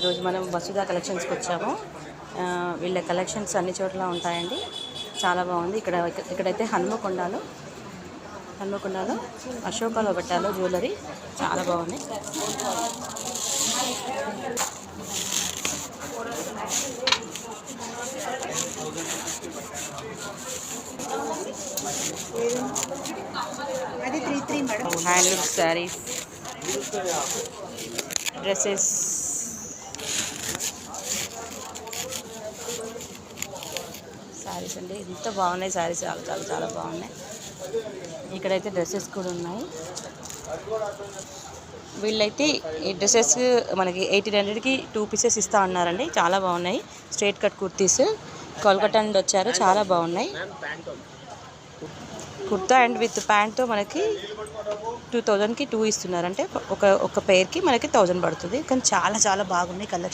ఈరోజు మనం వసుధ కలెక్షన్స్కి వచ్చాము. వీళ్ళ కలెక్షన్స్ అన్ని చోట్ల ఉంటాయండి. చాలా బాగుంది. ఇక్కడైతే హన్మకొండలో అశోకాలో పెట్టాలో జ్యువెలరీ చాలా బాగుంది. హ్యాండ్లూమ్ శారీస్, డ్రెస్సెస్, శారీస్ అండి. ఎంత బాగున్నాయి శారీస్, చాలా చాలా చాలా బాగున్నాయి. ఇక్కడైతే డ్రెస్సెస్ కూడా ఉన్నాయి. వీళ్ళైతే ఈ డ్రెస్సెస్ మనకి 1800కి 2 పీసెస్ ఇస్తా అన్నారండి. చాలా బాగున్నాయి. స్ట్రైట్ కట్ కుర్తీస్ కోల్కతా నుండి వచ్చారు. చాలా బాగున్నాయి. కుర్తా అండ్ విత్ ప్యాంట్తో మనకి 2000కి 2 ఇస్తున్నారు. అంటే ఒక పెయిర్కి మనకి 1000 పడుతుంది. కానీ చాలా చాలా బాగున్నాయి కలెక్షన్.